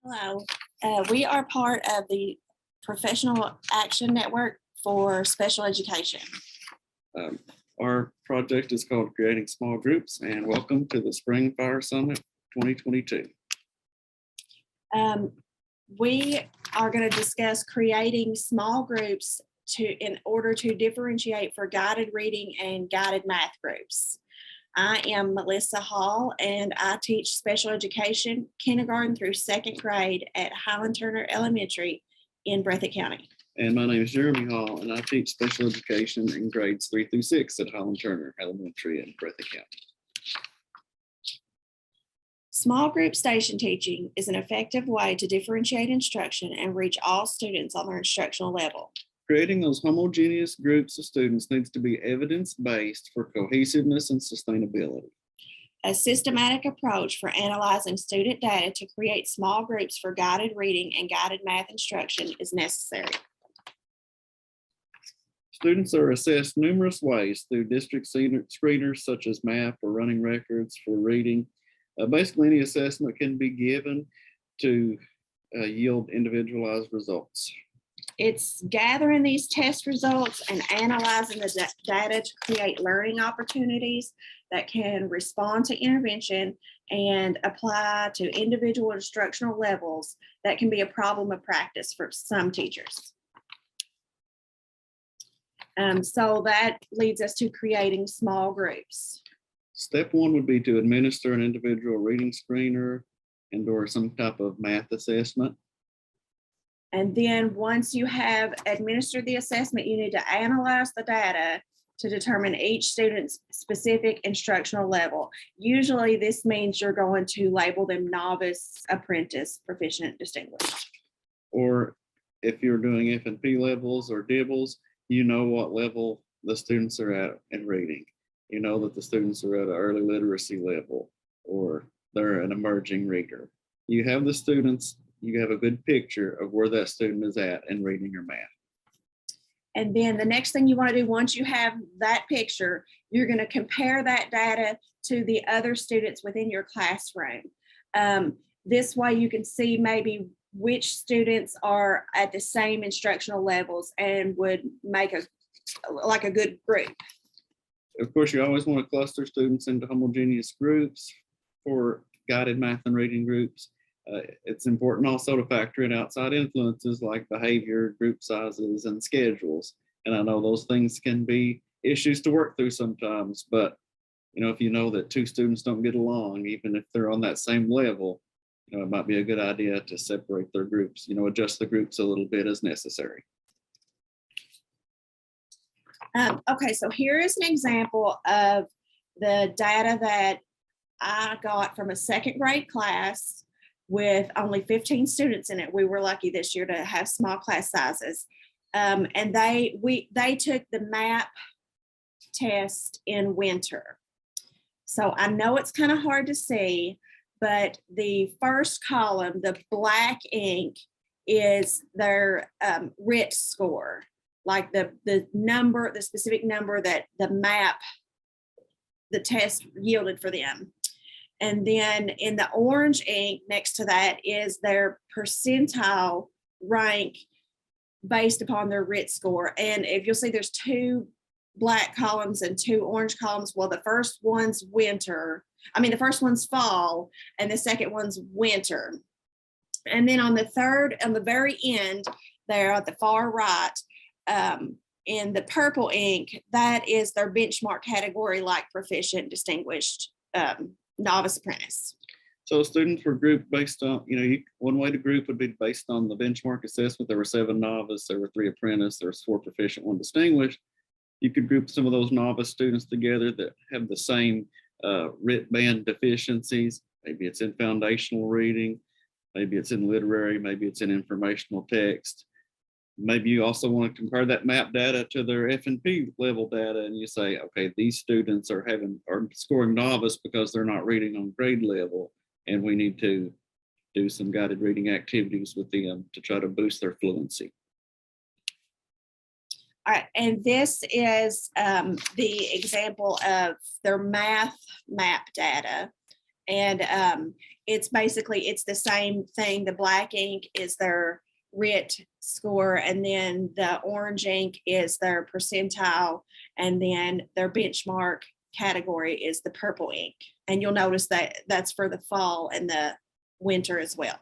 Hello, we are part of the Professional Action Network for Special Education. Um, our project is called Creating Small Groups, and welcome to the Spring Fire Summit 2022. We are going to discuss creating small groups in order to differentiate for guided reading and guided math groups. I am Melissa Hall, and I teach special education, kindergarten through second grade at Highland Turner Elementary in Breathitt County. And my name is Jeremy Hall, and I teach special education in grades 3 through 6 at Highland Turner Elementary in Breathitt County. Small group station teaching is an effective way to differentiate instruction and reach all students on their instructional level. Creating those homogeneous groups of students needs to be evidence-based for cohesiveness and sustainability. A systematic approach for analyzing student data to create small groups for guided reading and guided math instruction is necessary. Students are assessed numerous ways through district screeners such as MAP or running records for reading. Basically, any assessment can be given to yield individualized results. It's gathering these test results and analyzing the data to create learning opportunities that can respond to intervention and apply to individual instructional levels that can be a problem of practice for some teachers. So that leads us to creating small groups. Step one would be to administer an individual reading screener and/or some type of math assessment. And then once you have administered the assessment, you need to analyze the data to determine each student's specific instructional level. Usually this means you're going to label them novice, apprentice, proficient, distinguished. Or if you're doing F&P levels or DIBELS, you know what level the students are at in reading. You know that the students are at an early literacy level or they're an emerging reader. You have the students, you have a good picture of where that student is at in reading or math. And then the next thing you want to do once you have that picture, you're going to compare that data to the other students within your classroom. This way you can see maybe which students are at the same instructional levels and would make a good group. Of course, you always want to cluster students into homogeneous groups for guided math and reading groups. It's important also to factor in outside influences like behavior, group sizes, and schedules. And I know those things can be issues to work through sometimes, but if you know that two students don't get along, even if they're on that same level, it might be a good idea to separate their groups, adjust the groups a little bit as necessary. Okay, so here is an example of the data that I got from a second grade class with only 15 students in it. We were lucky this year to have small class sizes. And they took the MAP test in winter. So I know it's kind of hard to see, but the first column, the black ink, is their RIT score, like the specific number that the test yielded for them. And then in the orange ink next to that is their percentile rank based upon their RIT score. And if you'll see, there's two black columns and two orange columns. Well, the first one's fall, and the second one's winter. And then on the very end there at the far right, in the purple ink, that is their benchmark category, like proficient, distinguished, novice, apprentice. So students were grouped based on, one way to group would be based on the benchmark assessment. There were 7 novice, there were 3 apprentice, there was 4 proficient, 1 distinguished. You could group some of those novice students together that have the same RIT band deficiencies. Maybe it's in foundational reading, maybe it's in literary, maybe it's in informational text. Maybe you also want to compare that MAP data to their F&P level data, and you say, okay, these students are scoring novice because they're not reading on grade level, and we need to do some guided reading activities with them to try to boost their fluency. All right, and this is the example of their math MAP data. And it's basically, it's the same thing. The black ink is their RIT score, and then the orange ink is their percentile, and then their benchmark category is the purple ink. And you'll notice that that's for the fall and the winter as well.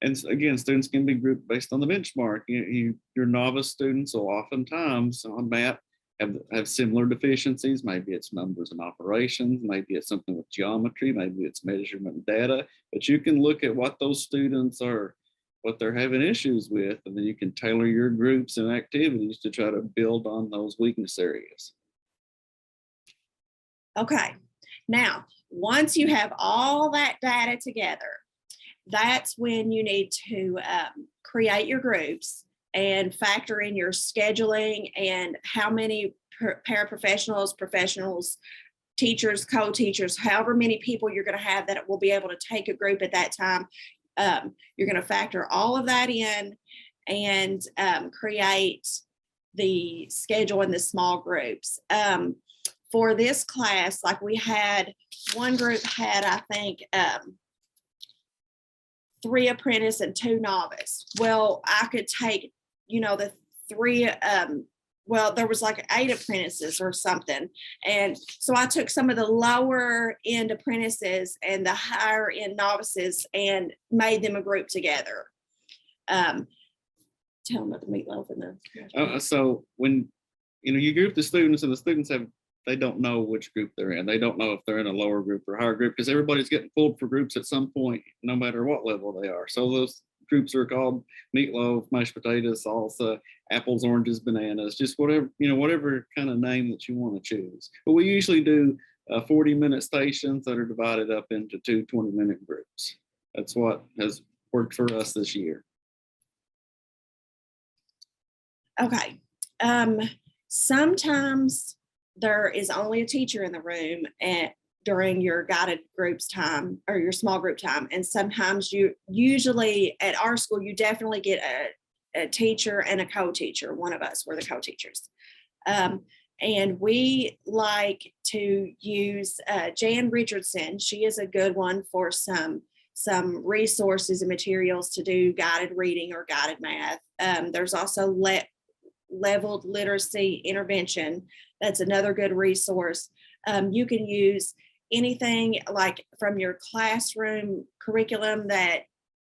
And again, students can be grouped based on the benchmark. Your novice students will oftentimes on math have similar deficiencies. Maybe it's numbers and operations, maybe it's something with geometry, maybe it's measurement data, but you can look at what those students are, what they're having issues with, and then you can tailor your groups and activities to try to build on those weakness areas. Okay, now, once you have all that data together, that's when you need to create your groups and factor in your scheduling and how many paraprofessionals, professionals, teachers, co-teachers, however many people you're going to have that will be able to take a group at that time. You're going to factor all of that in and create the schedule in the small groups. For this class, like we had, one group had, I think, 3 apprentice and 2 novice. Well, I could take, the 3, well, there was like 8 apprentices or something. And so I took some of the lower end apprentices and the higher end novices and made them a group together. Tell them about the meatloaf and the. So when, you group the students, and the students they don't know which group they're in. They don't know if they're in a lower group or higher group, because everybody's getting pulled for groups at some point, no matter what level they are. So those groups are called meatloaf, mashed potatoes, salsa, apples, oranges, bananas, just whatever kind of name that you want to choose. But we usually do 40-minute stations that are divided up into 2 20-minute groups. That's what has worked for us this year. Okay. Sometimes there is only a teacher in the room during your guided groups time or your small group time. And sometimes usually at our school, you definitely get a teacher and a co-teacher. One of us were the co-teachers. And we like to use Jan Richardson. She is a good one for some resources and materials to do guided reading or guided math. There's also leveled literacy intervention. That's another good resource. You can use anything like from your classroom curriculum that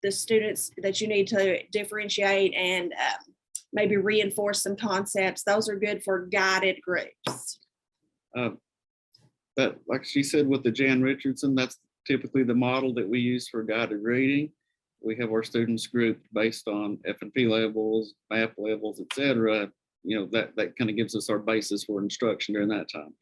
the students that you need to differentiate and maybe reinforce some concepts. Those are good for guided groups. That, like she said, with the Jan Richardson, that's typically the model that we use for guided reading. We have our students grouped based on F&P levels, math levels, etc. That kind of gives us our basis for instruction during that time.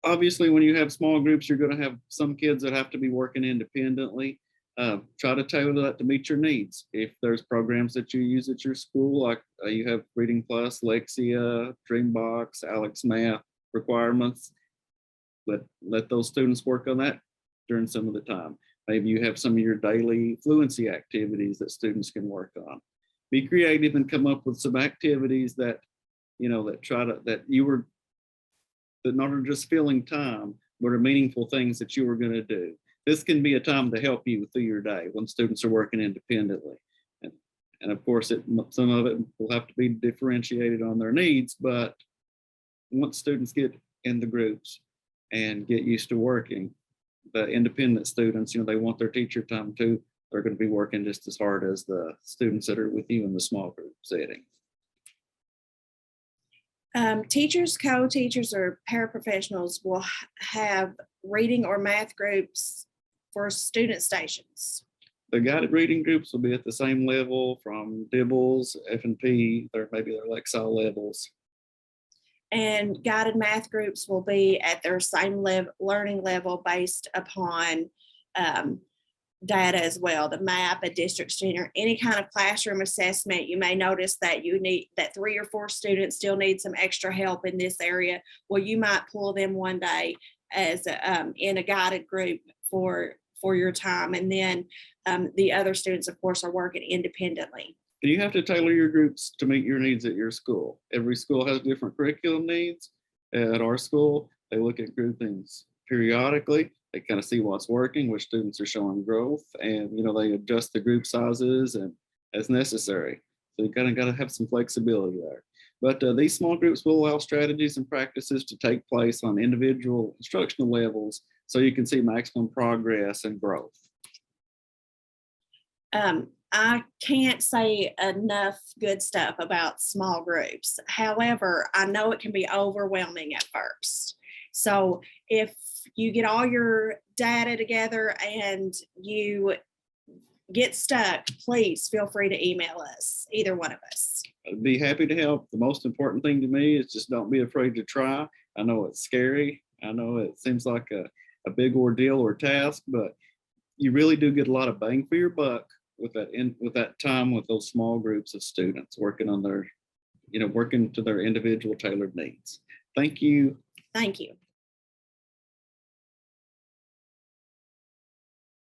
Obviously, when you have small groups, you're going to have some kids that have to be working independently. Try to tailor that to meet your needs. If there's programs that you use at your school, like you have Reading Plus, Lexia, Dreambox, Alex Math requirements, let those students work on that during some of the time. Maybe you have some of your daily fluency activities that students can work on. Be creative and come up with some activities that not are just filling time, but are meaningful things that you were going to do. This can be a time to help you through your day when students are working independently. And of course, some of it will have to be differentiated on their needs, but once students get in the groups and get used to working, the independent students, they want their teacher time too. They're going to be working just as hard as the students that are with you in the small group setting. Teachers, co-teachers, or paraprofessionals will have reading or math groups for student stations. The guided reading groups will be at the same level from Dibbles, F&P, maybe their Lexile levels. And guided math groups will be at their same learning level based upon data as well. The map, a district standard, any kind of classroom assessment. You may notice that you need that 3 or 4 students still need some extra help in this area. Well, you might pull them one day as in a guided group for your time, and then the other students, of course, are working independently. You have to tailor your groups to meet your needs at your school. Every school has different curriculum needs. At our school, they look at groupings periodically. They kind of see what's working, which students are showing growth, and they adjust the group sizes and as necessary. So you kind of got to have some flexibility there. But these small groups will allow strategies and practices to take place on individual instructional levels so you can see maximum progress and growth. I can't say enough good stuff about small groups. However, I know it can be overwhelming at first. So if you get all your data together and you get stuck, please feel free to email us, either one of us. I'd be happy to help. The most important thing to me is just don't be afraid to try. I know it's scary. I know it seems like a big ordeal or task, but you really do get a lot of bang for your buck with that time with those small groups of students working on working to their individual tailored needs. Thank you. Thank you.